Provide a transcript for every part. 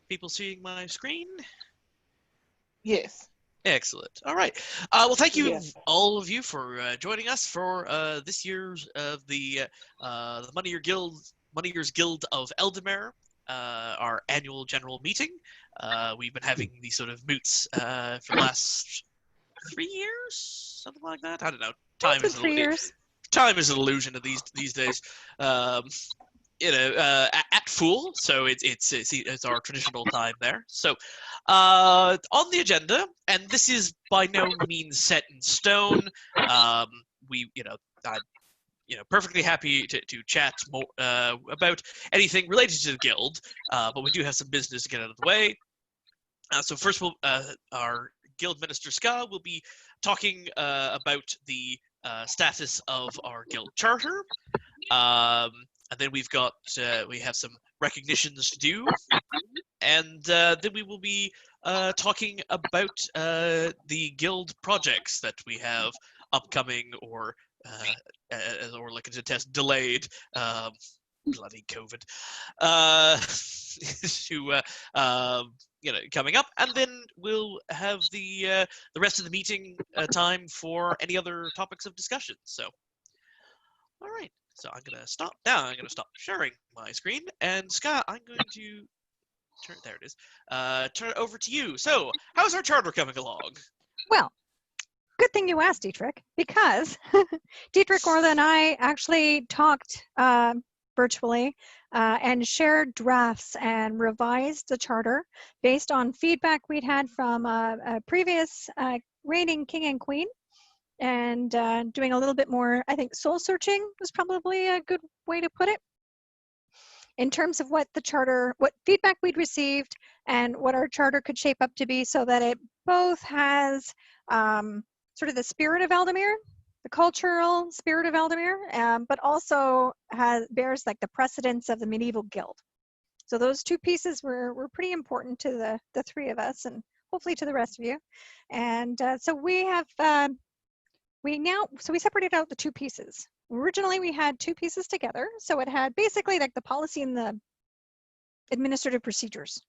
People seeing my screen? Yes. Excellent. All right. Well, thank you Yes. all of you for joining us for this year's of the Moneyers Guild of Eldamere, our annual general meeting. We've been having these sort of moots for the last 3 years, something like that. I don't know. It's been 3 years. Time is an illusion of these days. At Fool, so it's our traditional time there. So, on the agenda, and this is by no means set in stone. We, I'm, perfectly happy to chat more about anything related to the guild, but we do have some business to get out of the way. So first, our guild minister Ska will be talking about the status of our guild charter. And then we have some recognitions to do, and then we will be talking about the guild projects that we have upcoming or like a test delayed. Bloody COVID. Coming up, and then we'll have the rest of the meeting time for any other topics of discussion. So, all right. So I'm going to stop now. I'm going to stop sharing my screen. And Scott, I'm going to there it is. Turn it over to you. So how's our charter coming along? Well, good thing you asked, Dietrich, because Dietrich, Orla, and I actually talked virtually and shared drafts and revised the charter based on feedback we'd had from a previous reigning king and queen. And doing a little bit more, I think soul searching was probably a good way to put it, in terms of what feedback we'd received and what our charter could shape up to be, so that it both has sort of the spirit of Eldamere, the cultural spirit of Eldamere, but also bears like the precedents of the medieval guild. So those two pieces were pretty important to the three of us, and hopefully to the rest of you. And so we have we separated out the two pieces. Originally, we had two pieces together. So it had basically like the policy and the administrative procedures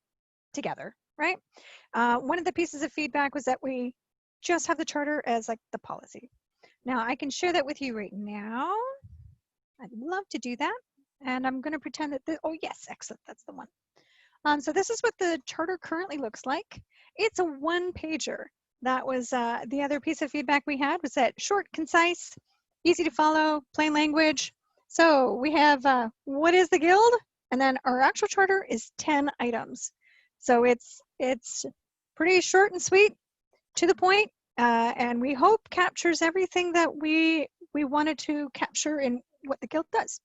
together, right? One of the pieces of feedback was that we just have the charter as like the policy. Now I can share that with you right now. I'd love to do that. And I'm going to pretend that, oh yes, excellent, that's the one. So this is what the charter currently looks like. It's a one-pager. That was the other piece of feedback we had, was that short, concise, easy to follow, plain language. So we have what is the guild? And then our actual charter is 10 items. So it's pretty short and sweet, to the point, and we hope captures everything that we wanted to capture in what the guild does.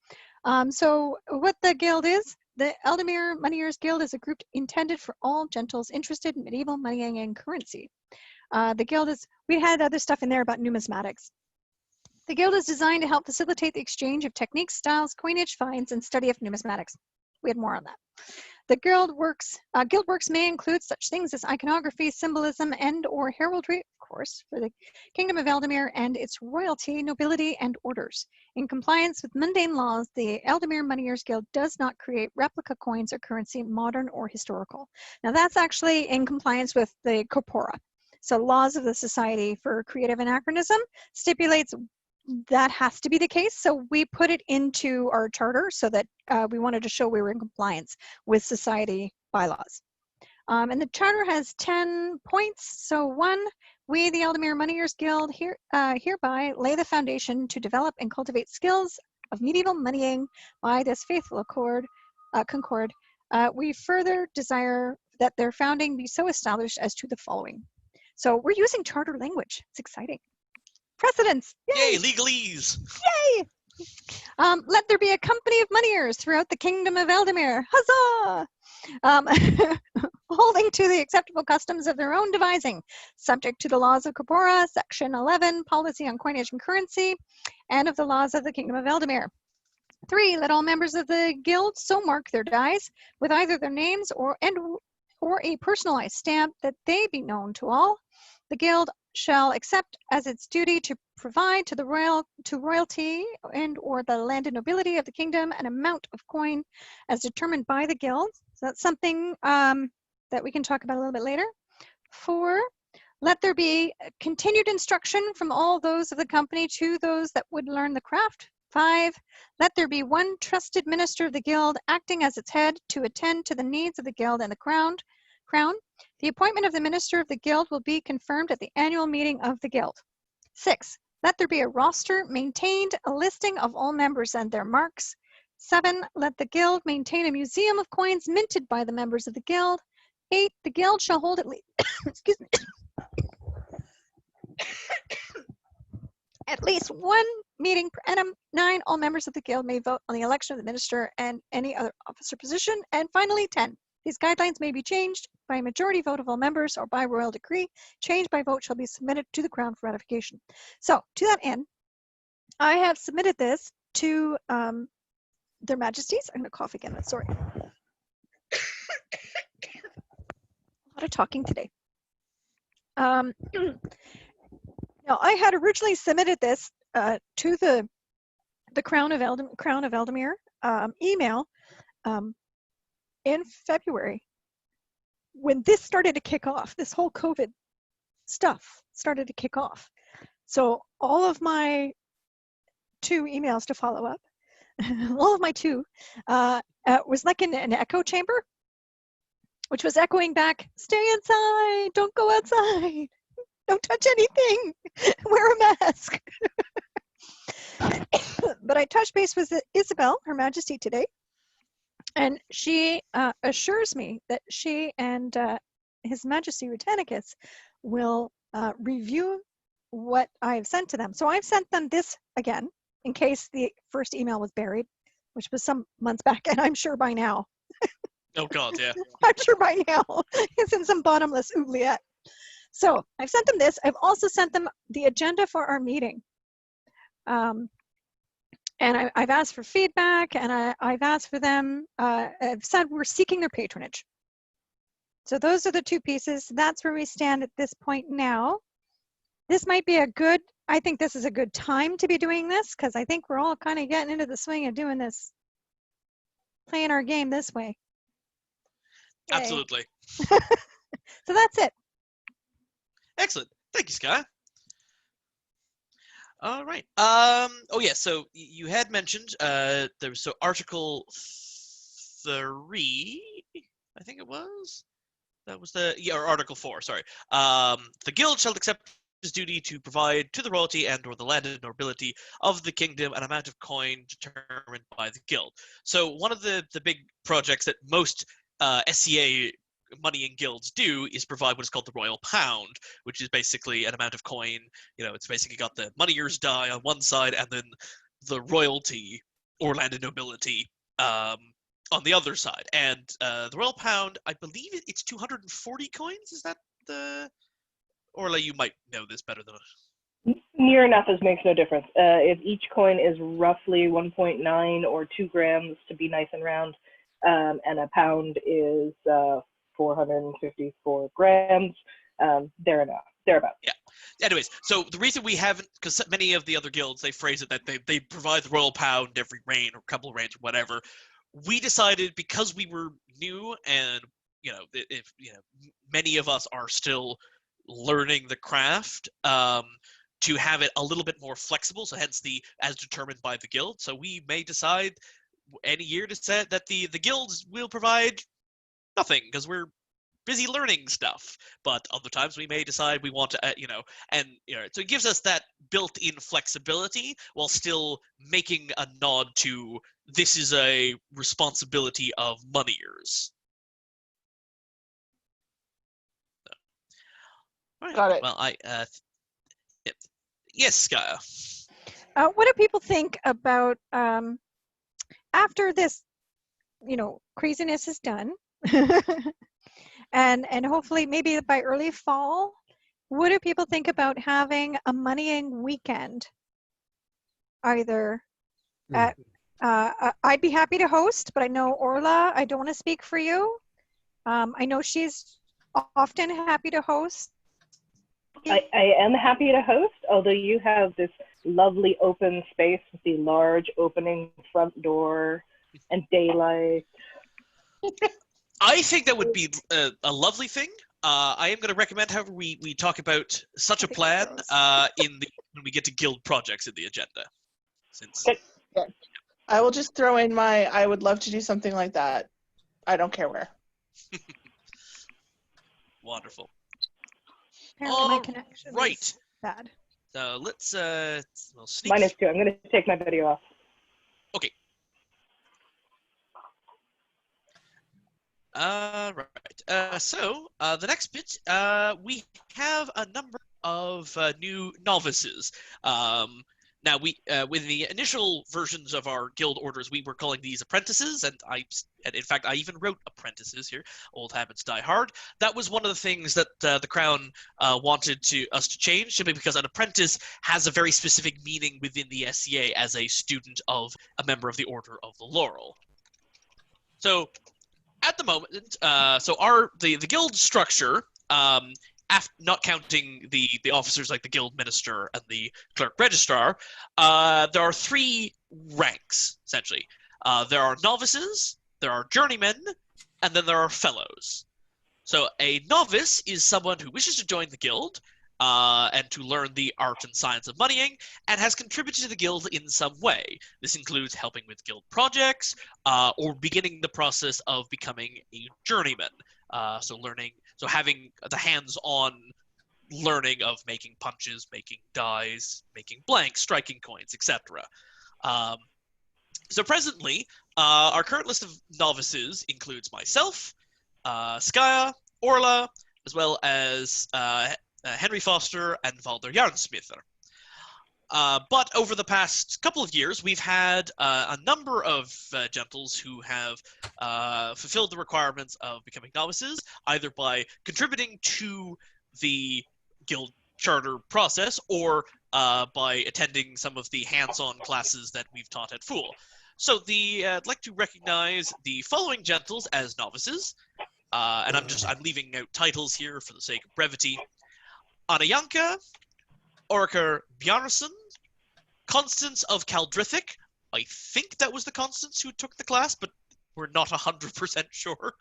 So what the guild is, the Eldamere Moneyers Guild is a group intended for all gentles interested in medieval moneying and currency. The guild we had other stuff in there about numismatics. The guild is designed to help facilitate the exchange of techniques, styles, coinage, finds, and study of numismatics. We had more on that. The guild works may include such things as iconography, symbolism, and/or heraldry, of course, for the Kingdom of Eldamere and its royalty, nobility, and orders. In compliance with mundane laws, the Eldamere Moneyers Guild does not create replica coins or currency, modern or historical. Now that's actually in compliance with the corpora. So laws of the Society for Creative Anachronism stipulates that has to be the case. So we put it into our charter so that we wanted to show we were in compliance with society bylaws. And the charter has 10 points. So 1, we, the Eldamere Moneyers Guild, hereby lay the foundation to develop and cultivate skills of medieval moneying by this faithful concord. We further desire that their founding be so established as to the following. So we're using charter language. It's exciting. Precedents. Yay! Yay, legalese. Yay! Let there be a company of moneyers throughout the Kingdom of Eldamere. Huzzah! Holding to the acceptable customs of their own devising, subject to the laws of corpora, section 11, policy on coinage and currency, and of the laws of the Kingdom of Eldamere. 3, let all members of the guild so mark their dies with either their names or a personalized stamp that they be known to all. The guild shall accept as its duty to provide to royalty and or the landed nobility of the kingdom an amount of coin as determined by the guild. So So that's something that we can talk about a little bit later. 4, let there be continued instruction from all those of the company to those that would learn the craft. 5, let there be one trusted minister of the guild acting as its head to attend to the needs of the guild and the crown. The appointment of the minister of the guild will be confirmed at the annual meeting of the guild. 6, let there be a roster maintained, a listing of all members and their marks. 7, let the guild maintain a museum of coins minted by the members of the guild. 8, the guild shall hold at least, excuse me, at least one meeting per annum. 9, all members of the guild may vote on the election of the minister and any other officer position. And finally, 10, these guidelines may be changed by a majority vote of all members or by royal decree. Change by vote shall be submitted to the crown for ratification. So to that end, I have submitted this to their majesties. I'm going to cough again, sorry. A lot of talking today. Now, I had originally submitted this to the Crown of Eldemir email in February when this started to kick off. This whole COVID stuff started to kick off. So all of my 2 emails to follow up, all of my 2, was like in an echo chamber, which was echoing back, stay inside, don't go outside. Don't touch anything. Wear a mask. But I touched base with Isabel, Her Majesty, today, and she assures me that she and His Majesty Britannicus will review what I've sent to them. So I've sent them this again, in case the first email was buried, which was some months back, and I'm sure by now. Oh God, yeah. I'm sure by now it's in some bottomless oubliette. So I've sent them this. I've also sent them the agenda for our meeting. And I've asked for feedback, and I've asked for them, I've said we're seeking their patronage. So those are the 2 pieces. That's where we stand at this point now. This might be I think this is a good time to be doing this, because I think we're all kind of getting into the swing of doing this, playing our game this way. Yay. Absolutely. So that's it. Excellent. Thank you, Sky. All right. Oh yeah. So you had mentioned there was Article 3, I think it was. That was or Article 4. Sorry. The guild shall accept its duty to provide to the royalty and/or the landed nobility of the kingdom an amount of coin determined by the guild. So one of the big projects that most SCA money in guilds do is provide what is called the royal pound, which is basically an amount of coin. It's basically got the moneyers die on one side and then the royalty or landed nobility on the other side. And the royal pound, I believe it's 240 coins. Is that the... Orla, you might know this better than us. Near enough as makes no difference. If each coin is roughly 1.9 or 2 grams to be nice and round, and a pound is 454 grams, thereabouts. Yeah. Anyways, so the reason we haven't, because many of the other guilds, they phrase it that they provide the royal pound every reign or couple of reigns or whatever. We decided, because we were new and if many of us are still learning the craft, to have it a little bit more flexible, so hence the as determined by the guild. So we may decide any year to set that the guilds will provide nothing because we're busy learning stuff, but other times we may decide we want to so it gives us that built-in flexibility while still making a nod to this is a responsibility of moneyers. Right. Got it. Well, yes, Skya. What do people think about after this, craziness is done, and hopefully maybe by early fall, what do people think about having a moneying weekend? Either at, I'd be happy to host, but I know Orla, I don't want to speak for you. I know she's often happy to host. I am happy to host, although you have this lovely open space with the large opening front door and daylight. I think that would be a lovely thing. I am going to recommend, however, we talk about such a plan when we get to guild projects in the agenda. Since Yeah. I will just throw in I would love to do something like that. I don't care where. Wonderful. Apparently my connection is bad. So let's sneak. Mine is too. I'm going to take my video off. Okay. Right. So the next bit, we have a number of new novices. Now with the initial versions of our guild orders, we were calling these apprentices, and in fact I even wrote apprentices here. Old habits die hard. That was one of the things that the Crown wanted us to change, simply because an apprentice has a very specific meaning within the SCA as a student of a member of the Order of the Laurel. So at the moment, the guild structure, not counting the officers like the guild minister and the clerk registrar, there are 3 ranks, essentially. There are novices, there are journeymen, and then there are fellows. So a novice is someone who wishes to join the guild and to learn the art and science of moneying, and has contributed to the guild in some way. This includes helping with guild projects or beginning the process of becoming a journeyman. So having the hands-on learning of making punches, making dies, making blanks, striking coins, etc. So presently, our current list of novices includes myself, Skaya, Orla, as well as Henry Foster and Valder Jarnsmither. But over the past couple of years, we've had a number of gentles who have fulfilled the requirements of becoming novices, either by contributing to the guild charter process or by attending some of the hands-on classes that we've taught at Fool. So I'd like to recognize the following gentles as novices, and I'm leaving out titles here for the sake of brevity. Anayanka, Oriker Bjarnason, Constance of Caldrithic. I think that was the Constance who took the class, but we're not 100% sure.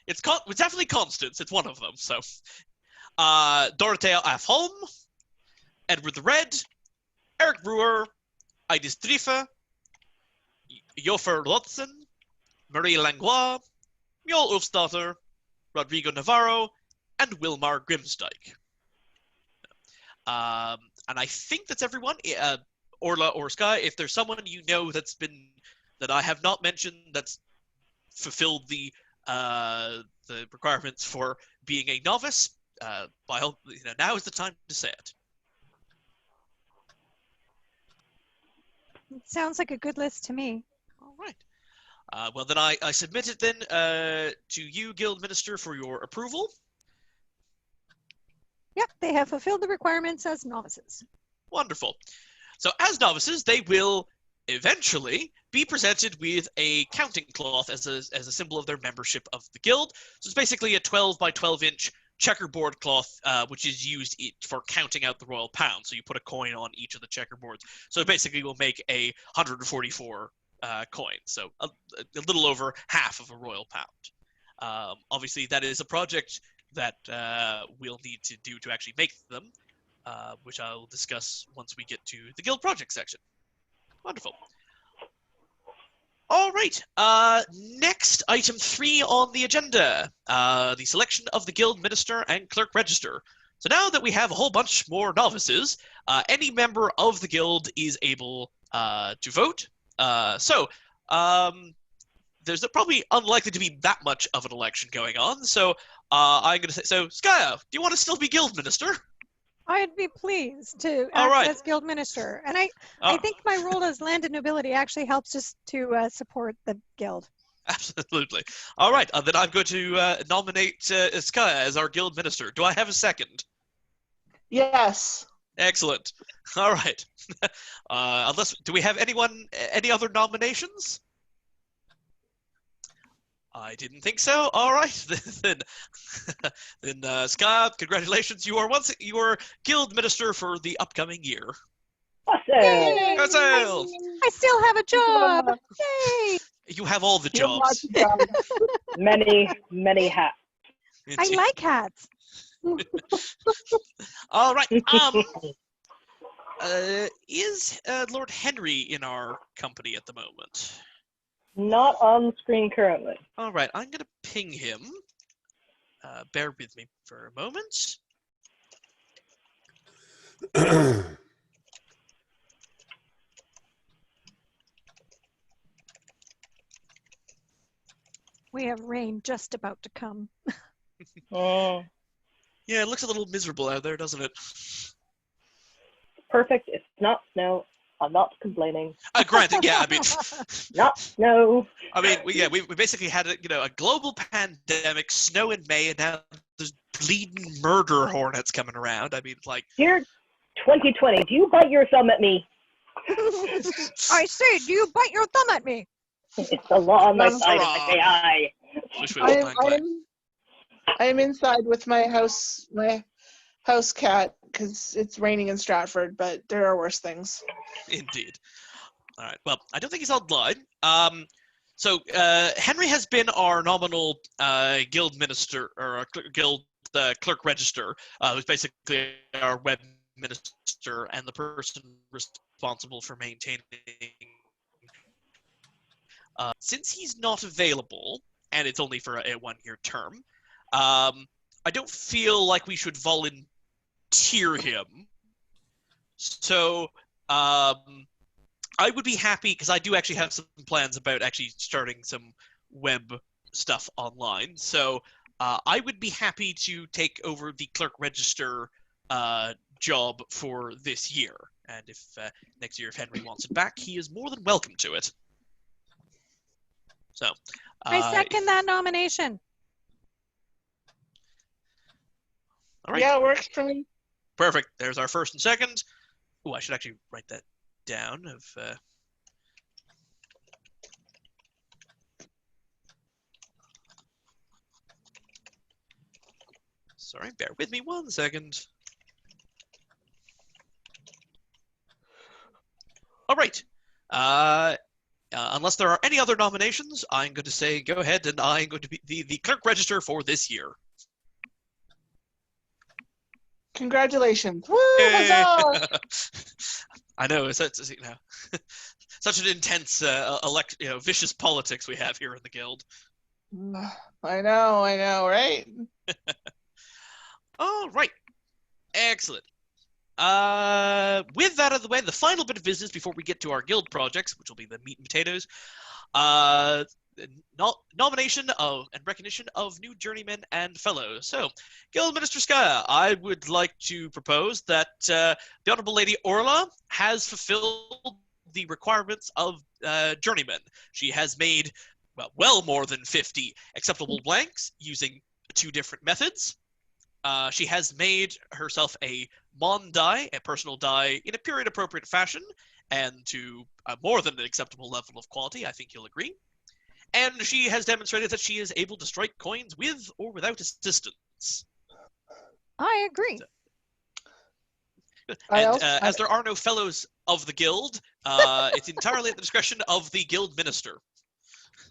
It's definitely Constance. It's one of them. So, Dorothea Afholm, Edward the Red, Eric Brewer, Idis Drifa, Jofer Lotsen, Marie Langlois, Mjol Ulfsdotter, Rodrigo Navarro, and Wilmar Grimsdyke. And I think that's everyone. Orla or Sky, if there's someone you know that I have not mentioned that's fulfilled the requirements for being a novice, now is the time to say it. Sounds like a good list to me. All right. Well, then I submit it then to you, Guild Minister, for your approval. Yep, they have fulfilled the requirements as novices. Wonderful. So as novices, they will eventually be presented with a counting cloth as a symbol of their membership of the guild. So it's basically a 12 by 12 inch checkerboard cloth, which is used for counting out the royal pound. So you put a coin on each of the checkerboards. So it basically will make a 144 coin. So a little over half of a royal pound. Obviously, that is a project that we'll need to do to actually make them, which I'll discuss once we get to the guild project section. Wonderful. All right. Next, item 3 on the agenda, the selection of the guild minister and clerk register. So now that we have a whole bunch more novices, any member of the guild is able to vote. There's probably unlikely to be that much of an election going on. So I'm going to say, so Skaya, do you want to still be guild minister? I'd be pleased to act as guild minister. And I think my role as landed nobility actually helps just to support the guild. Absolutely. All right. Then I'm going to nominate Skaya as our guild minister. Do I have a second? Yes. Excellent. All right. Do we have any other nominations? I didn't think so. All right, then Scott, congratulations! You are guild minister for the upcoming year. Awesome. Yay! Go Sale! I still have a job. Yay! You have all the You have lots jobs. of jobs. Many hats. I Indeed. like hats. All right. Is Lord Henry in our company at the moment? Not on screen currently. All right. I'm gonna ping him. Bear with me for a moment. We have rain just about to come. Mm, Yeah, it looks a little miserable out there, doesn't it? perfect. It's not snow. I'm not complaining. Granted, yeah. Not snow. We basically had a global pandemic, snow in May, and now there's bleeding murder hornets coming around. I mean, like, Dear 2020, do you bite your thumb at me? I say, do you bite your thumb at me? It's the law on my side. If I Hurrah. say aye. swish, swish, I clang, clang. am inside with my house cat because it's raining in Stratford, but there are worse things. Indeed. All right. Well, I don't think he's online. So Henry has been our nominal guild minister or guild clerk register, who's basically our web minister and the person responsible for maintaining. Since he's not available, and it's only for a one-year term, I don't feel like we should volunteer him. So I would be happy, because I do actually have some plans about actually starting some web stuff online. So I would be happy to take over the clerk register job for this year. And if next year, if Henry wants it back, he is more than welcome to it. So I second that nomination. All right. Yeah, it works for me. Perfect. There's our first and second. Oh, I should actually write that down. Sorry, bear with me 1 second. All right. Unless there are any other nominations, I'm going to say go ahead, and I'm going to be the clerk register for this year. Congratulations. Woo, Yay. huzzah! I know, it's such an intense, vicious politics we have here in the guild. I know, right? All right. Excellent. With that out of the way, the final bit of business before we get to our guild projects, which will be the meat and potatoes, nomination of and recognition of new journeymen and fellows. So, Guild Minister Skaya, I would like to propose that the Honorable Lady Orla has fulfilled the requirements of journeymen. She has made well more than 50 acceptable blanks using 2 different methods. She has made herself a Mon die, a personal die, in a period-appropriate fashion, and to a more than an acceptable level of quality, I think you'll agree. And she has demonstrated that she is able to strike coins with or without assistance. I agree. And as there are no fellows of the guild, it's entirely at the discretion of the guild minister.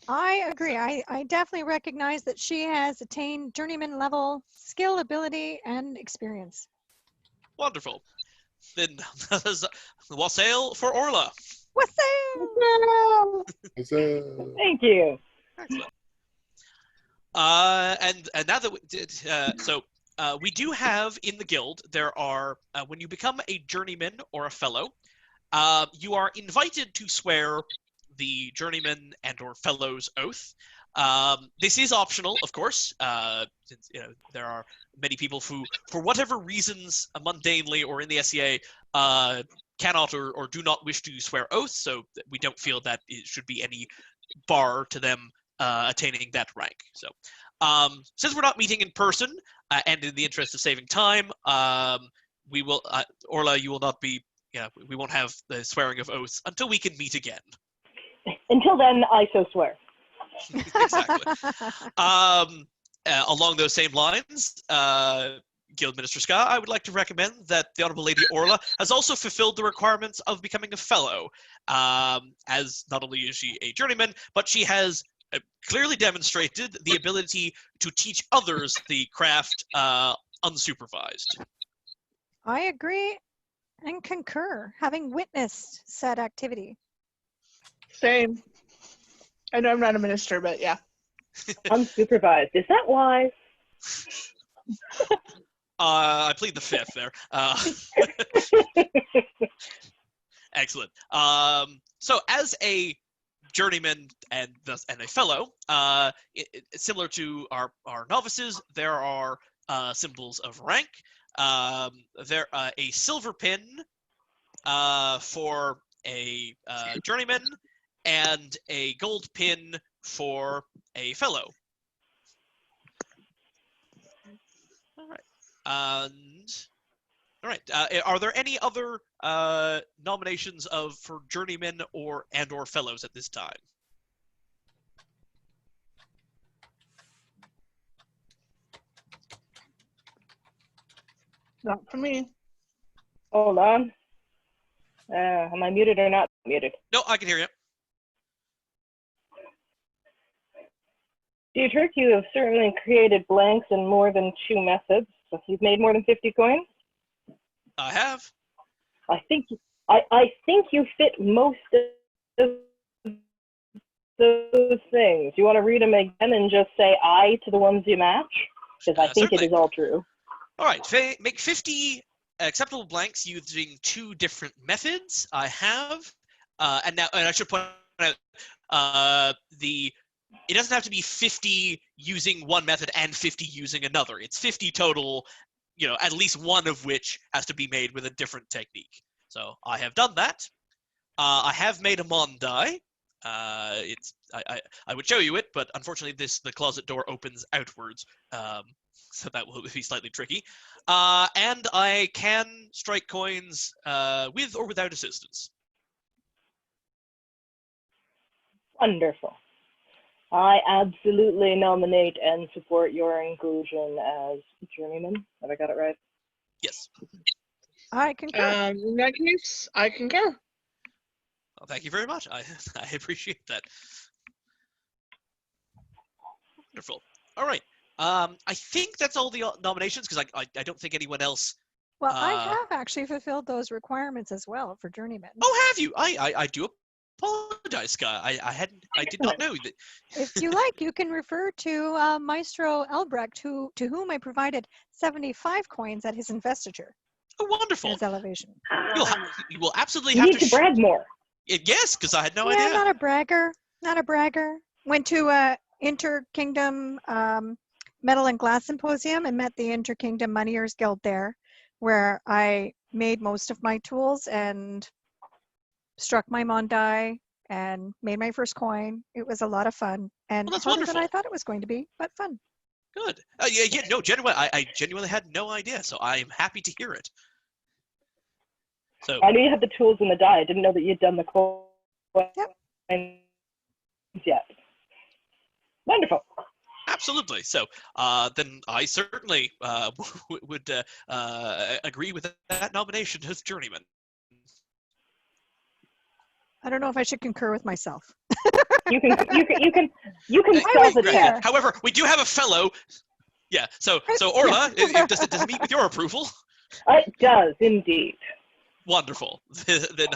I agree. I definitely recognize that she has attained journeyman level skill, ability, and experience. Wonderful. Then wassail for Orla. Wassail! Thank you. Excellent. And now that we do have in the guild, there are when you become a journeyman or a fellow, you are invited to swear the journeyman and or fellow's oath. This is optional, of course, since there are many people who, for whatever reasons, mundanely or in the SCA, cannot or do not wish to swear oaths, so we don't feel that it should be any bar to them attaining that rank. So since we're not meeting in person, and in the interest of saving time, we will, Orla, you will not be, we won't have the swearing of oaths until we can meet again. Until then, I so swear. Exactly. Along those same lines, Guildminister Ska, I would like to recommend that the Honorable Lady Orla has also fulfilled the requirements of becoming a fellow, as not only is she a journeyman, but she has clearly demonstrated the ability to teach others the craft unsupervised. I agree and concur, having witnessed said activity. Same. I know I'm not a minister, but yeah. Unsupervised. Is that wise? I plead the fifth there. Excellent. So as a journeyman and a fellow, similar to our novices, there are symbols of rank. There a silver pin for a journeyman, and a gold pin for a fellow. All right. All right. Are there any other nominations for journeymen or fellows at this time? Not for me. Hold on. Am I muted or not muted? No, I can hear you. Dietrich, you have certainly created blanks in more than 2 methods. So you've made more than 50 coins? I have. I think you fit most of those things. You want to read them again and just say "I" to the ones you match? Because I think Certainly. it is all true. All right. Make 50 acceptable blanks using 2 different methods. I have, and I should point out it doesn't have to be 50 using one method and 50 using another. It's 50 total, at least one of which has to be made with a different technique. So I have done that. I have made a Mon die. I would show you it, but unfortunately the closet door opens outwards, so that will be slightly tricky. And I can strike coins with or without assistance. Wonderful. I absolutely nominate and support your inclusion as journeyman. Have I got it right? Yes. I concur. In that case, I concur. Well, thank you very much. I appreciate that. Wonderful. All right. I think that's all the nominations, because I don't think anyone else. Well, I have actually fulfilled those requirements as well for journeyman. Oh, have you? I do apologize, Scott. I did not know that. If you like, you can refer to Maestro Elbrecht, to whom I provided 75 coins at his investiture. Oh, wonderful. His elevation. You will absolutely You have need to brag more. Yes, because I had no Yeah, idea. not a bragger. Not a bragger. Went to Inter-Kingdom Metal and Glass Symposium and met the Inter-Kingdom Moneyers Guild there, where I made most of my tools and struck my Mon die and made my first coin. It was a lot of fun, and Well, that's harder than I wonderful. thought it was going to be, but fun. Good. Yeah, no, genuinely, I genuinely had no idea, so I am happy to hear it. So I knew you had the tools and the die. I didn't know that you'd done the coins yet. Wonderful. absolutely. So then I certainly would agree with that nomination as journeyman. I don't know if I should concur with myself. You can I was self-attest. there. However, we do have a fellow. Yeah. So Orla, does it meet with your approval? It does indeed. Wonderful. Then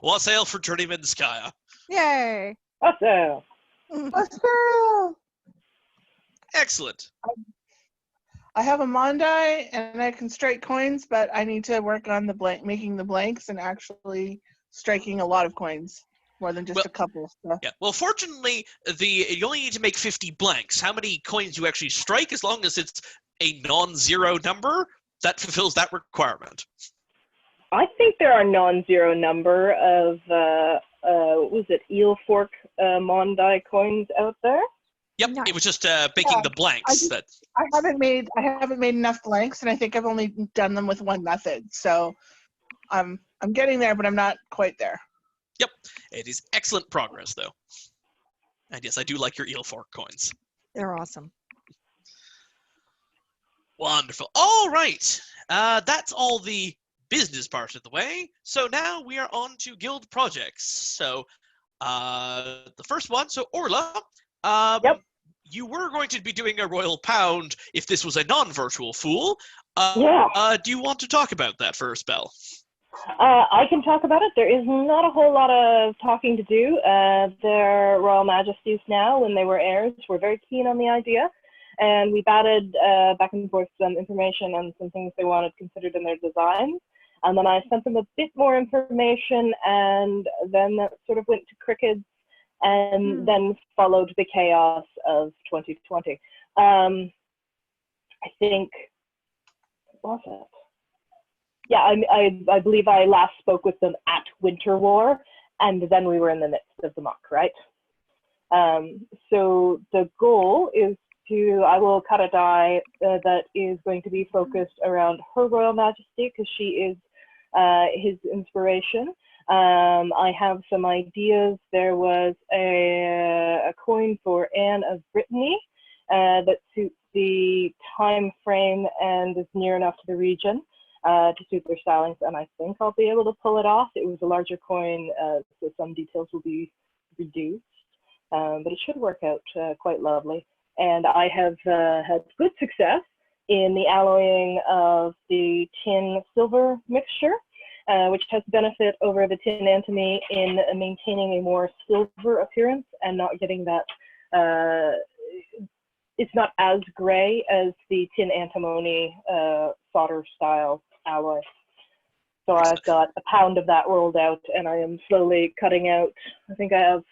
wassail for journeyman Skya. Yay! Also, Let's go. Excellent. I have a Mon die and I can strike coins, but I need to work on making the blanks and actually striking a lot of coins, more than just a couple. So. Yeah. Well, fortunately, you only need to make 50 blanks. How many coins you actually strike, as long as it's a non-zero number, that fulfills that requirement. I think there are non-zero number of what was it, eel fork Mon die coins out there. Yep. Nice. It was just making the blanks. I haven't made enough blanks, and I think I've only done them with one method. So I'm getting there, but I'm not quite there. Yep. It is excellent progress, though. And yes, I do like your eel fork coins. They're awesome. Wonderful. All right. That's all the business part of the way. So now we are on to guild projects. So the first one, so Orla, Yep. you were going to be doing a royal pound if this was a non-virtual fool. Yeah. Do you want to talk about that first, Belle? I can talk about it. There is not a whole lot of talking to do. Their Royal Majesties now, when they were heirs, were very keen on the idea. And we batted back and forth some information on some things they wanted considered in their designs. And then I sent them a bit more information, and then that sort of went to crickets, and then followed the chaos of 2020. I think, what was it? Yeah, I believe I last spoke with them at Winter War, and then we were in the midst of the mock, right? So the goal is I will cut a die that is going to be focused around Her Royal Majesty, because she is his inspiration. I have some ideas. There was a coin for Anne of Brittany that suits the time frame and is near enough to the region to suit their stylings, and I think I'll be able to pull it off. It was a larger coin, so some details will be reduced, but it should work out quite lovely. And I have had good success in the alloying of the tin-silver mixture, which has benefit over the tin antimony in maintaining a more silver appearance and not getting that, it's not as gray as the tin antimony solder style alloy. So I've got a pound of that rolled out, and I am slowly cutting out, I think I have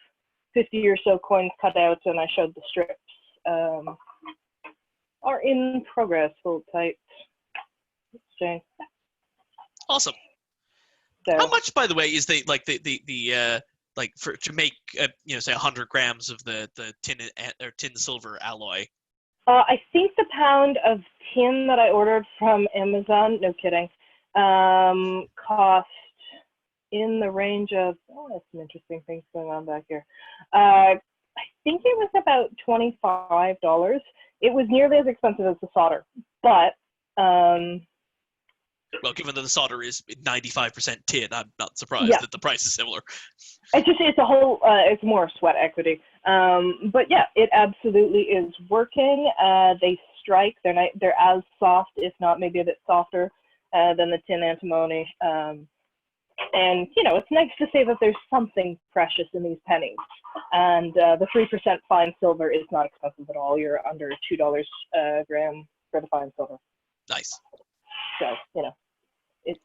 50 or so coins cut out, and I showed the strips. Are in progress. Hold tight. Okay. Awesome. So, How much, by the way, is the like for to make say 100 grams of the tin or tin silver alloy? I think the pound of tin that I ordered from Amazon, no kidding, cost in the range of, there's some interesting things going on back here. I think it was about $25. It was nearly as expensive as the solder, but well, given that the solder is 95% tin, I'm not surprised that the price is similar. It's more sweat equity. But yeah, it absolutely is working. They strike. They're as soft, if not maybe a bit softer than the tin antimony. And it's nice to say that there's something precious in these pennies. And the 3% fine silver is not expensive at all. You're under $2 a gram for the fine silver. Nice. So it's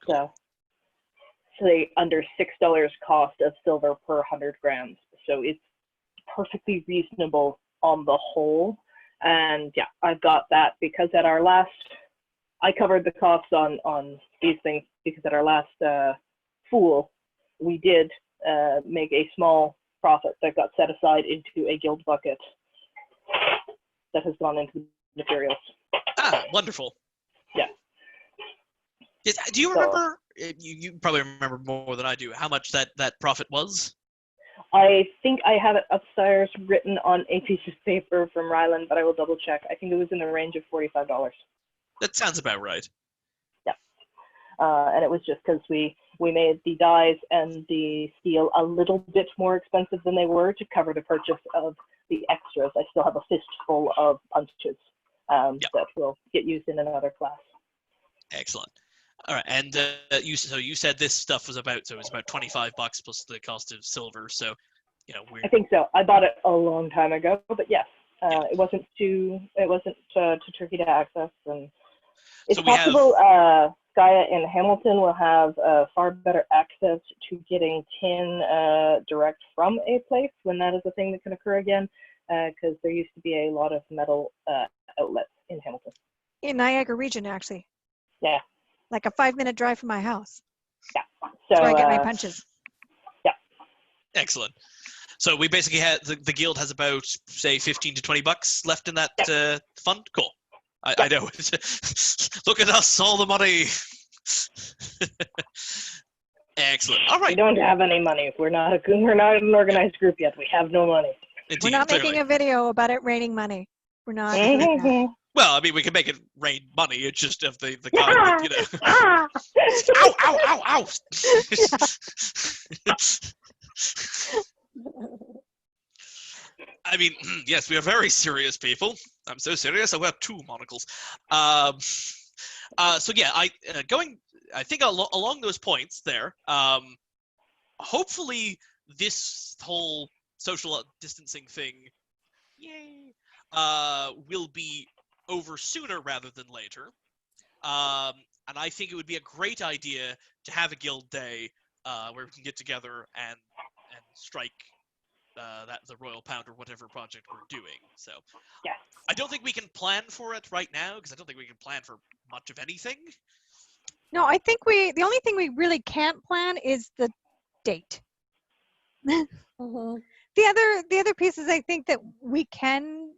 say under $6 cost of silver per 100 grams. So it's perfectly reasonable on the whole. And yeah, I've got that because at our last, I covered the costs on these things because at our last Fool, we did make a small profit that got set aside into a guild bucket that has gone into the materials. Ah, wonderful. Yeah. Do you remember, you probably remember more than I do, how much that profit was? I think I have it upstairs written on a piece of paper from Ryland, but I will double check. I think it was in the range of $45. That sounds about right. Yeah. And it was just because we made the dies and the steel a little bit more expensive than they were to cover the purchase of the extras. I still have a fistful of punches that will get used in another class. Excellent. All right, and you said this stuff was about $25 plus the cost of silver. So I think so. I bought it a long time ago, but yes, it wasn't too tricky to access, and it's possible Gaia in Hamilton will have far better access to getting tin direct from a place when that is a thing that can occur again, because there used to be a lot of metal outlets in Hamilton. In Niagara region, actually. Yeah. Like a 5-minute drive from my house. Yeah. So I get my punches. Yeah. Excellent. So we basically had the guild has about say $15 to $20 left in that fund. Cool. I know. Look at us, all the money. Excellent. All right. We don't have any money. We're not an organized group yet. We have no money. Indeed, We're not clearly. making a video about it raining money. We're not doing that. Well, I mean, we can make it rain money. It's just of the kind that, you know. Ow! Ow! Ow! Ow! I mean, yes, we are very serious people. I'm so serious. I wear 2 monocles. So yeah, I think along those points there. Hopefully, this whole social distancing thing, yay, will be over sooner rather than later. And I think it would be a great idea to have a guild day where we can get together and strike the Royal Pound or whatever project we're doing. So Yes. I don't think we can plan for it right now because I don't think we can plan for much of anything. No, I think the only thing we really can't plan is the date. Mhm. The other pieces I think that we can,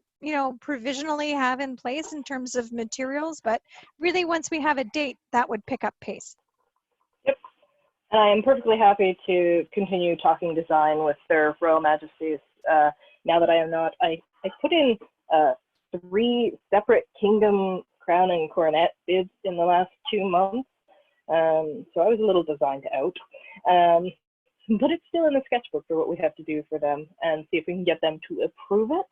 provisionally have in place in terms of materials, but really once we have a date, that would pick up pace. Yep. And I am perfectly happy to continue talking design with their Royal Majesties. Now that I am not, I put in 3 separate kingdom crown and coronet bids in the last 2 months. So I was a little designed out. But it's still in the sketchbook for what we have to do for them and see if we can get them to approve it.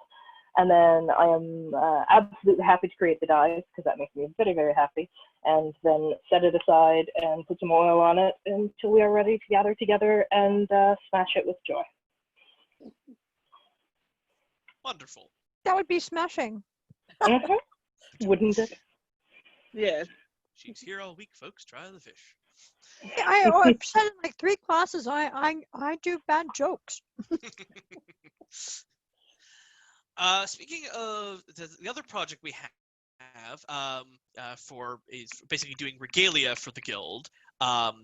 And then I am absolutely happy to create the dies because that makes me very, very happy. And then set it aside and put some oil on it until we are ready to gather together and smash it with joy. Wonderful. That would be smashing. Wouldn't it? Yeah. She's here all week, folks. Try the fish. Yeah, I've said in like 3 classes, I do bad jokes. Speaking of the other project we have is basically doing regalia for the guild.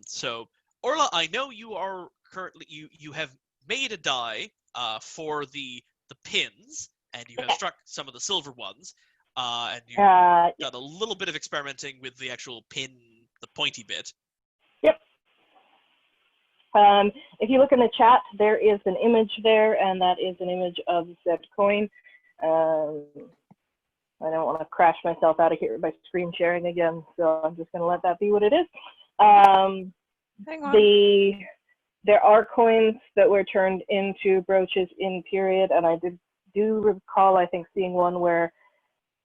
So Orla, I know you are currently you have made a die for the pins, and you have struck some of the silver ones, and you've done a little bit of experimenting with the actual pin, the pointy bit. Yep. If you look in the chat, there is an image there, and that is an image of said coin. I don't want to crash myself out of here by screen sharing again, so I'm just going to let that be what it is. Hang on. There are coins that were turned into brooches in period, and I do recall, I think, seeing one where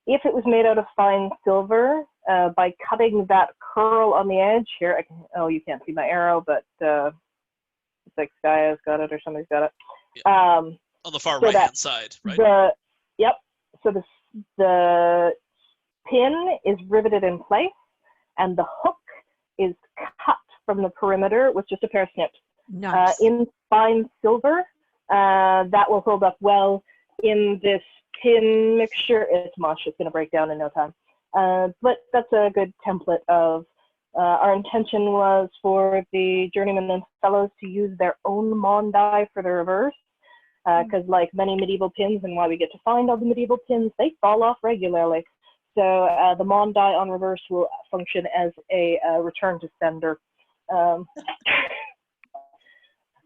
if it was made out of fine silver, by cutting that curl on the edge here, you can't see my arrow, but it's like Skya's got it or somebody's got it. Yeah. On the far right-hand side, right? Yep. So the pin is riveted in place, and the hook is cut from the perimeter with just a pair of snips. Nice. In fine silver. That will hold up well in this pin mixture. It's mush. It's going to break down in no time. But that's a good template of our intention was for the journeymen and fellows to use their own Mon die for the reverse. Because like many medieval pins, and why we get to find all the medieval pins, they fall off regularly. So the Mon die on reverse will function as a return to sender.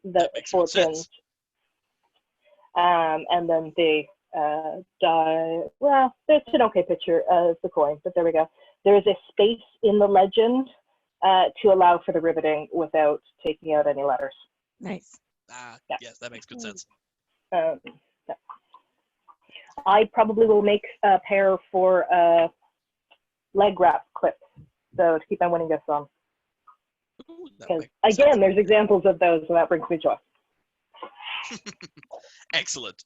That makes for sense. pins. And then the die, well, there's an okay picture of the coin, but there we go. There is a space in the legend to allow for the riveting without taking out any letters. Nice. Yeah. Yes, that makes good sense. Yeah. I probably will make a pair for leg wrap clips, so to keep my winning gifts on. Because again, there's examples of those, so that brings me joy. Excellent.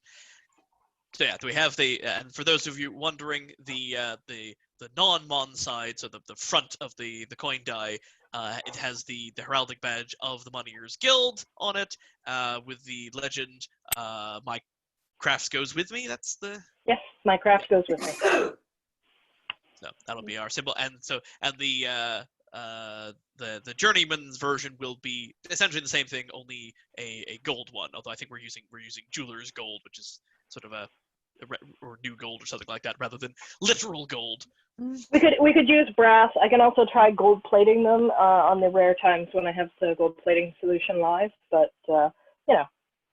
So yeah, we have and for those of you wondering, the non-Mon side, so the front of the coin die, it has the heraldic badge of the Moneyers Guild on it, with the legend, "My crafts goes with me." That's the. Yes, my craft goes with me. So that'll be our symbol, and the journeyman's version will be essentially the same thing, only a gold one. Although I think we're using jeweler's gold, which is sort of or new gold or something like that, rather than literal gold. We could use brass. I can also try gold plating them on the rare times when I have the gold plating solution live. But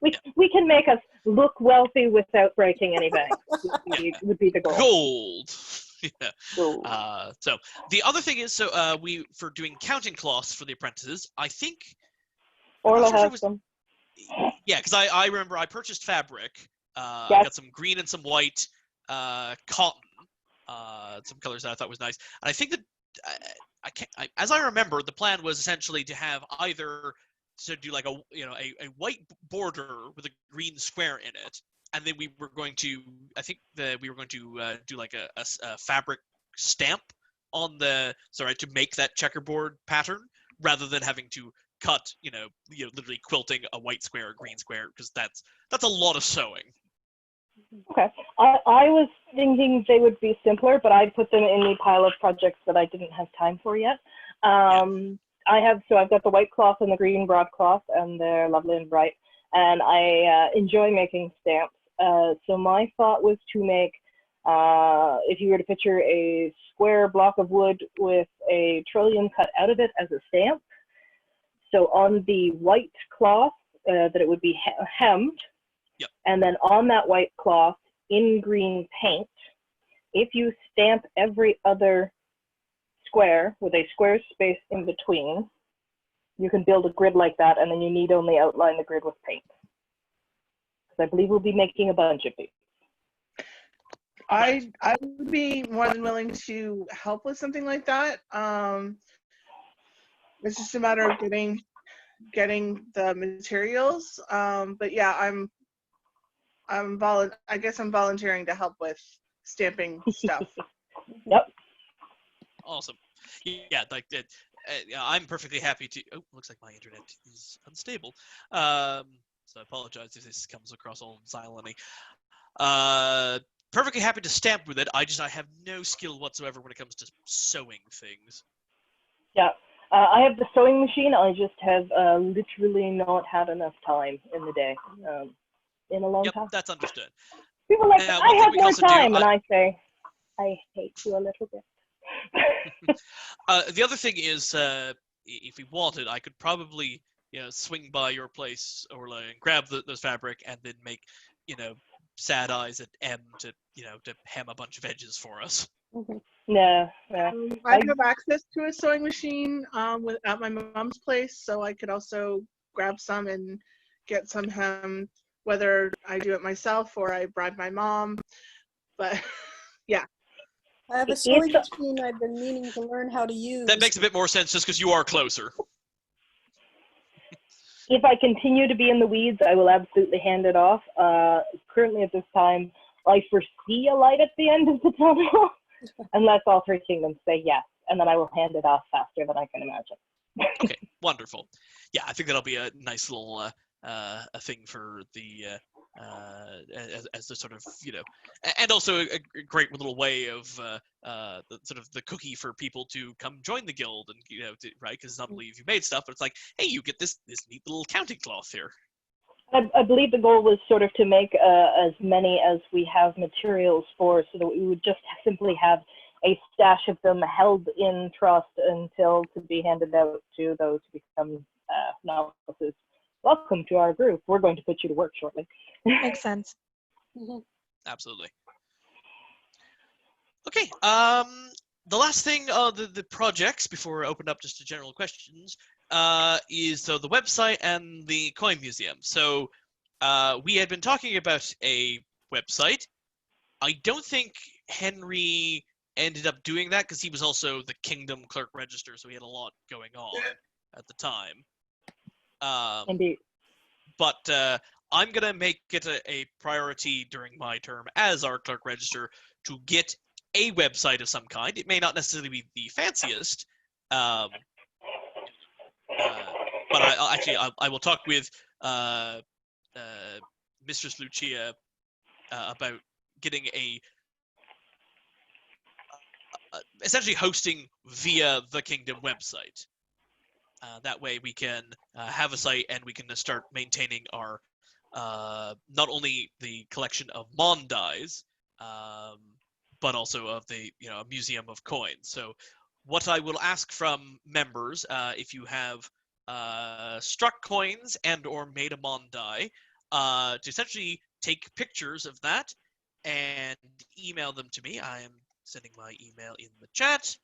we can make us look wealthy without breaking any banks. Would be the goal. Gold. Yeah. So, So the other thing is, we for doing counting cloths for the apprentices, I think I'm not Orla sure if it has was them. because I remember I purchased fabric. I Yes. got some green and some white cotton, some colors that I thought was nice, and I think that I can't. As I remember, the plan was essentially to have either to do like a white border with a green square in it, and then we were going to we were going to do like a fabric stamp on the to make that checkerboard pattern rather than having to cut literally quilting a white square, a green square, because that's a lot of sewing. Okay. I was thinking they would be simpler, but I put them in the pile of projects that I didn't have time for yet. I've got the white cloth and the green broadcloth, and they're lovely and bright. And I enjoy making stamps. So my thought was to make, if you were to picture a square block of wood with a trillium cut out of it as a stamp. So on the white cloth, that it would be hemmed. Yep. And then on that white cloth in green paint, if you stamp every other square with a square space in between, you can build a grid like that, and then you need only outline the grid with paint. Because I believe we'll be making a bunch of these. I would be more than willing to help with something like that. It's just a matter of getting the materials. But yeah, I guess I'm volunteering to help with stamping stuff. Yep. Awesome. Yeah, like that. I'm perfectly happy to. Oh, looks like my internet is unstable. So I apologize if this comes across all silently. Perfectly happy to stamp with it. I have no skill whatsoever when it comes to sewing things. Yeah. I have the sewing machine. I just have literally not had enough time in the day. In a long Yep, time. that's understood. People are like, Now, I one thing have we can more also do, time, and I say, I hate you a little bit. the other thing is, if we wanted, I could probably, swing by your place or and grab those fabric and then make, sad eyes at M to hem a bunch of edges for us. No. I have access to a sewing machine at my mom's place, so I could also grab some and get some hem, whether I do it myself or I bribe my mom. But yeah. I have a sewing machine I've been meaning to learn how to use. That makes a bit more sense just because you are closer. If I continue to be in the weeds, I will absolutely hand it off. Currently at this time, I foresee a light at the end of the tunnel, unless all three kingdoms say yes, and then I will hand it off faster than I can imagine. Okay, wonderful. Yeah, I think that'll be a nice little a thing for the as the sort of and also a great little way of the cookie for people to come join the guild and right, because not only have you made stuff, but it's like, hey, you get this neat little counting cloth here. I believe the goal was sort of to make as many as we have materials for, so that we would just simply have a stash of them held in trust until to be handed out to those who become novices. Welcome to our group. We're going to put you to work shortly. Makes sense. Absolutely. Okay. The last thing, the projects before I open up just to general questions, is the website and the coin museum. So we had been talking about a website. I don't think Henry ended up doing that because he was also the Kingdom Clerk Register, so he had a lot going on at the time. Indeed. But I'm going to make it a priority during my term as our Clerk Register to get a website of some kind. It may not necessarily be the fanciest, but I will talk with Mistress Lucia about getting essentially hosting via the Kingdom website. That way we can have a site and we can start maintaining our not only the collection of Mondais, but also of the museum of coins. So what I will ask from members, if you have struck coins and or made a Mondai, to essentially take pictures of that and email them to me. I am sending my email in the chat.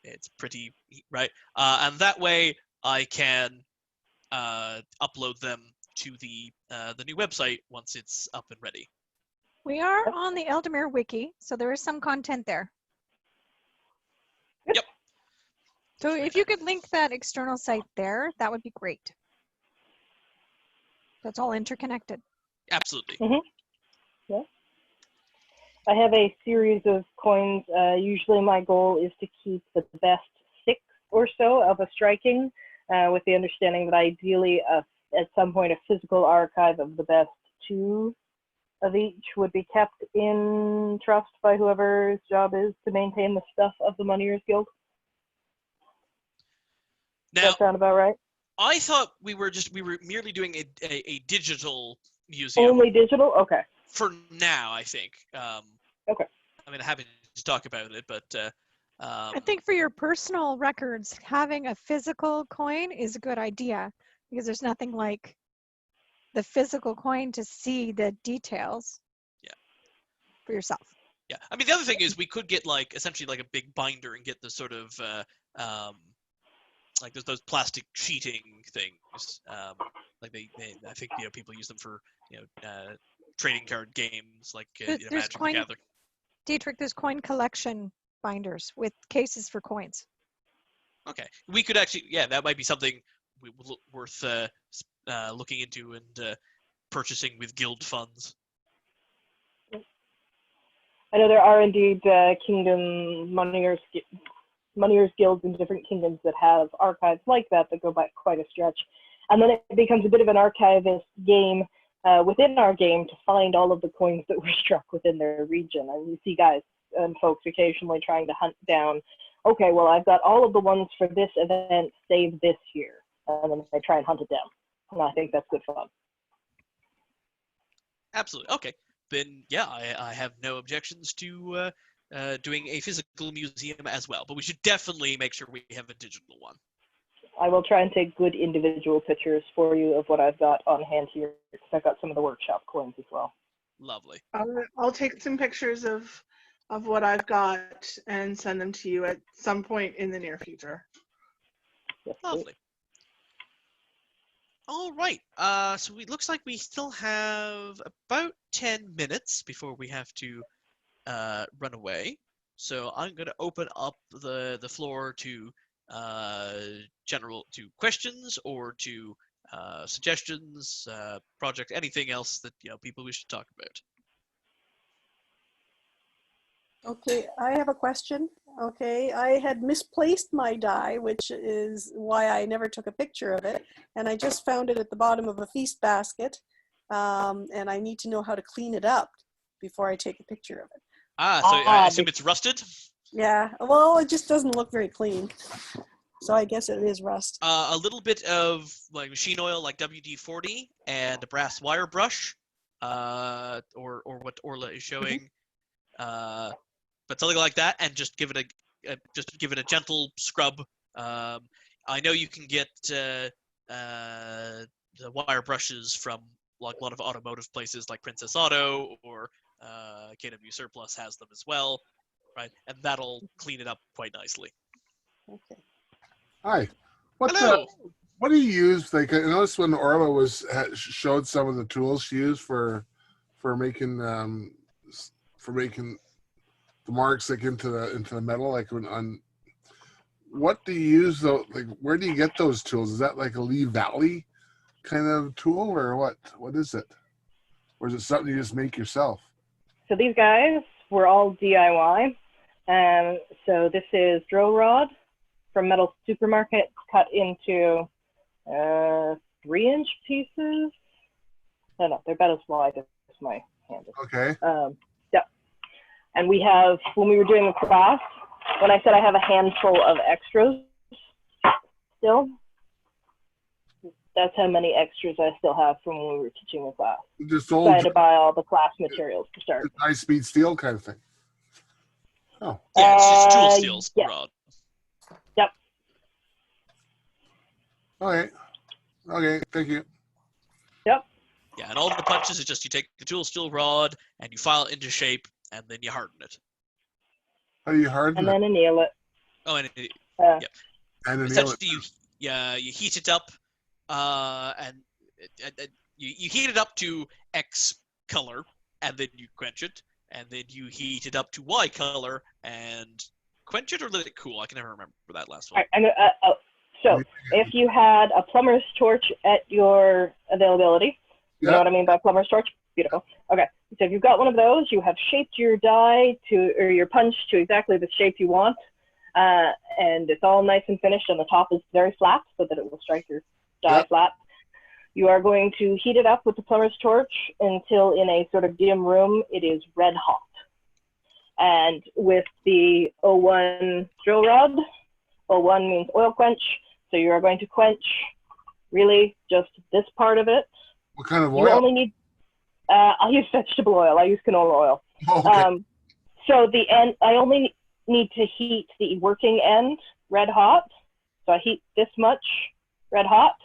It's pretty right, and that way I can upload them to the new website once it's up and ready. We are on the Eldemir wiki, so there is some content there. Yep. So if you could link that external site there, that would be great. That's all interconnected. Absolutely. Yeah. I have a series of coins. Usually my goal is to keep the best 6 or so of a striking, with the understanding that ideally at some point a physical archive of the best 2 of each would be kept in trust by whoever's job is to maintain the stuff of the Moneyers Guild. Does Now, that sound about right? I thought we were merely doing a digital museum. Only digital? Okay. For now, I think. Okay. I mean, happy to talk about it, but I think for your personal records, having a physical coin is a good idea because there's nothing like the physical coin to see the details. Yeah. For yourself. Yeah. I mean, the other thing is we could get essentially a big binder and get the sort of like those plastic sheeting things. I think people use them for trading card games like There's Magic the coin, Gathering. Dietrich, there's coin collection binders with cases for coins. Okay, we could actually, that might be something worth looking into and purchasing with guild funds. I know there are indeed kingdom Moneyers guilds in different kingdoms that have archives like that go back quite a stretch. And then it becomes a bit of an archivist game within our game to find all of the coins that were struck within their region. And you see guys and folks occasionally trying to hunt down, okay, well, I've got all of the ones for this event saved this year. And then they try and hunt it down. And I think that's good fun. Absolutely. Okay. Then, I have no objections to doing a physical museum as well. But we should definitely make sure we have a digital one. I will try and take good individual pictures for you of what I've got on hand here, because I've got some of the workshop coins as well. Lovely. I'll take some pictures of what I've got and send them to you at some point in the near future. Yes, Lovely. All right. So it looks like we still have about 10 minutes before we have to run away. So I'm going to open up the floor to questions or to suggestions, project, anything else that people wish to talk about. Okay, I have a question. Okay, I had misplaced my die, which is why I never took a picture of it. And I just found it at the bottom of a feast basket. And I need to know how to clean it up before I take a picture of it. So I assume it's rusted? Yeah, well, it just doesn't look very clean. So I guess it is rust. A little bit of machine oil like WD-40 and a brass wire brush, or what Orla is showing. But something like that, and just give it a gentle scrub. I know you can get the wire brushes from a lot of automotive places like Princess Auto, or KW Surplus has them as well, right? And that'll clean it up quite nicely. Okay. Hi. Hello. What do you use? I noticed when Orla showed some of the tools she used for making the marks into the metal, what do you use though? Where do you get those tools? Is that like a Lee Valley kind of tool, or what? What is it? Or is it something you just make yourself? So these guys were all DIY. So this is drill rod from Metal Supermarket, cut into 3-inch pieces. No, they're about as wide as my hand is. Okay. And we have, when we were doing the class, when I said I have a handful of extras still, that's how many extras I still have from when we were teaching the class. Just So I had to buy all the class materials to start. high-speed steel kind of thing. Oh. Yeah, it's just tool steels, yeah. rod. Yep. Okay, thank you. Yep. Yeah, and all the punches is just you take the tool steel rod and you file it into shape, and then you harden it. How do you harden and it? then anneal it. Oh, and Uh, And anneal it. essentially you heat it up, and you heat it up to X color, and then you quench it, and then you heat it up to Y color and quench it or let it cool. I can never remember that last one. All right, so if you had a plumber's torch at your availability, you know what I mean by plumber's torch? Beautiful. Okay, so if you've got one of those, you have shaped your die or your punch to exactly the shape you want, and it's all nice and finished, and the top is very flat so that it will strike your die flat. You are going to heat it up with the plumber's torch until in a sort of dim room, it is red hot. And with the 01 drill rod, 01 means oil quench, so you are going to quench really just this part of it. What kind of oil? You only need, I'll use vegetable oil, I use canola oil. Oh, okay. So the end, I only need to heat the working end red hot. So I heat this much red hot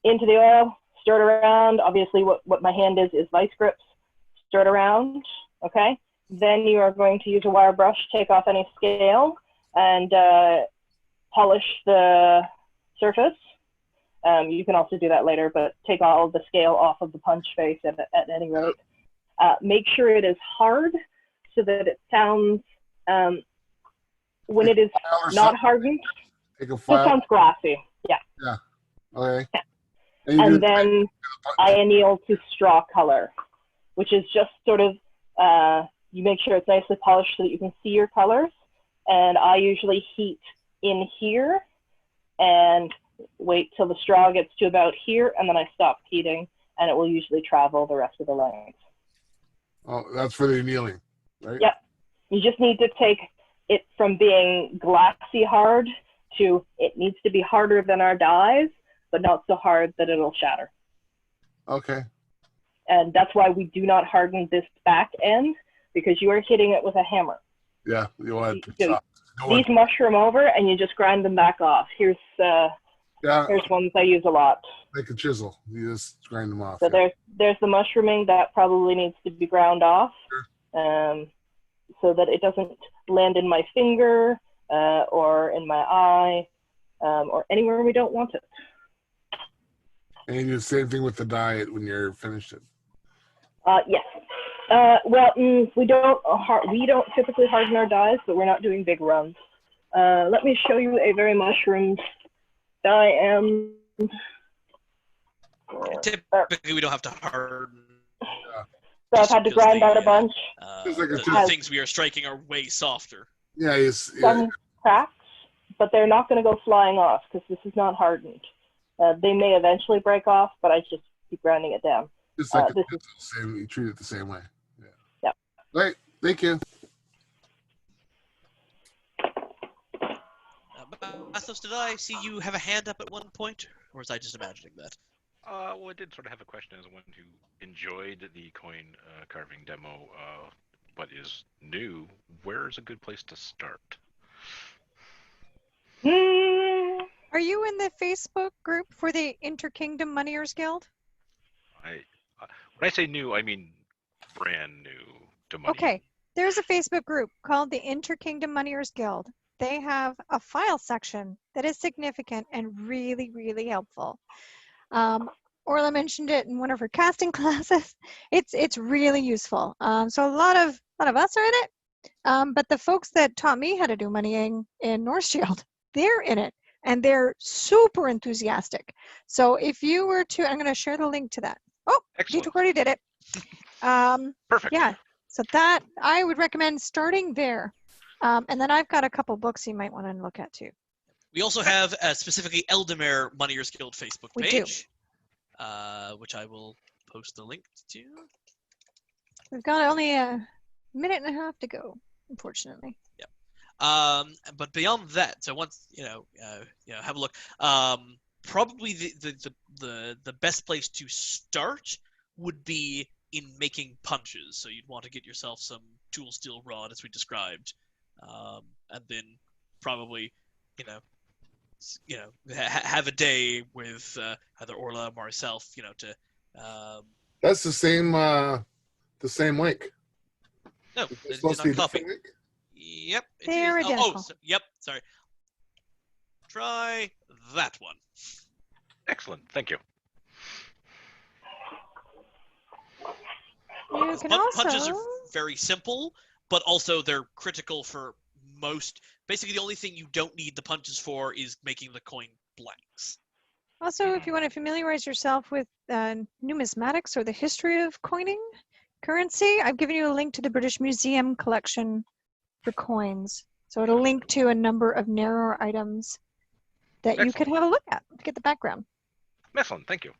into the oil, stir it around. Obviously what my hand is vice grips. Stir it around, okay? Then you are going to use a wire brush, take off any scale, and polish the surface. You can also do that later, but take all of the scale off of the punch face at any rate. Make sure it is hard so that it sounds, when it is not hardened, Take a it file. sounds glassy. Yeah. Yeah. Okay. Yeah. And then I anneal to straw color, which is just sort of, you make sure it's nicely polished so that you can see your colors. And I usually heat in here and wait till the straw gets to about here, and then I stop heating, and it will usually travel the rest of the length. Oh, that's for the annealing, right? Yep. You just need to take it from being glassy hard to it needs to be harder than our dies, but not so hard that it'll shatter. Okay. And that's why we do not harden this back end, because you are hitting it with a hammer. Yeah, you want to So these mushroom over, and you just grind them back off. Here's ones I use a lot. Like a chisel, you just grind them off. So there's the mushrooming that probably needs to be ground off, so that it doesn't land in my finger or in my eye or anywhere we don't want it. And you do the same thing with the dye when you're finished it. Yes. Well, we don't typically harden our dyes, but we're not doing big runs. Let me show you a very mushroomed dye. Typically, we don't have to harden. So I've had to grind out a bunch. The things we are striking are way softer. Yeah, some cracks, but they're not going to go flying off because this is not hardened. They may eventually break off, but I just keep grinding it down. Just like you treat it the same way. Yeah. Yep. Right. Thank you. Athos, did I see you have a hand up at one point, or was I just imagining that? Well, I did sort of have a question as one who enjoyed the coin carving demo, but is new. Where is a good place to start? Are you in the Facebook group for the Interkingdom Moneyers Guild? When I say new, I mean brand new to money. Okay, there's a Facebook group called the Interkingdom Moneyers Guild. They have a file section that is significant and really, really helpful. Orla mentioned it in one of her casting classes. It's really useful. So a lot of us are in it, but the folks that taught me how to do moneying in North Shield, they're in it, and they're super enthusiastic. So if you were to, I'm going to share the link to that. Oh, Excellent. Dietrich already did it. Perfect. Yeah, so that I would recommend starting there. And then I've got a couple books you might want to look at too. We also have specifically Eldamare Moneyers Guild Facebook We page, which I will post the link to. We've got only a minute and a half to go, unfortunately. Yep. But beyond that, so once have a look. Probably the best place to start would be in making punches. So you'd want to get yourself some tool steel rod, as we described, and then probably have a day with either Orla or myself, to. That's the same link. No, Is it it is supposed to not be copy. different? Yep. It They're is. identical. Yep. Sorry. Try that one. Excellent. Thank you. You Because can punches are also very simple, but also they're critical for most. Basically, the only thing you don't need the punches for is making the coin blanks. Also, if you want to familiarize yourself with numismatics or the history of coining currency, I've given you a link to the British Museum collection for coins. So it'll link to a number of narrower items that you could have a look at to get the background. Excellent. Thank you.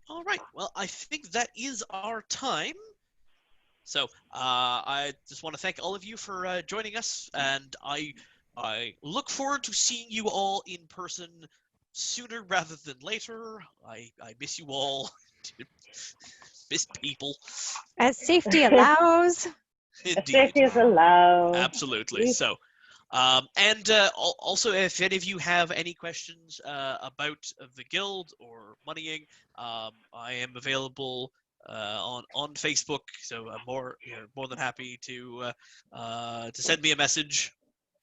All right. Well, I think that is our time. So I just want to thank all of you for joining us, and I look forward to seeing you all in person sooner rather than later. I miss you all. Miss people. As safety allows. Indeed. Safety is allowed. Absolutely. So, and also, if any of you have any questions about the guild or moneying, I am available on Facebook. So I'm more than happy to send me a message.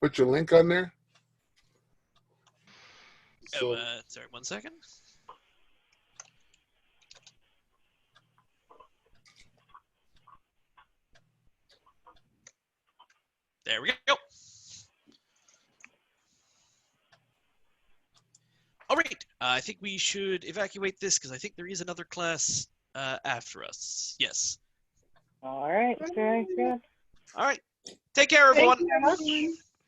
Put your link on there. So, sorry, 1 second. There we go. All right. I think we should evacuate this because I think there is another class after us. Yes. All right, very good. All right. Take care, everyone. Thank you very much.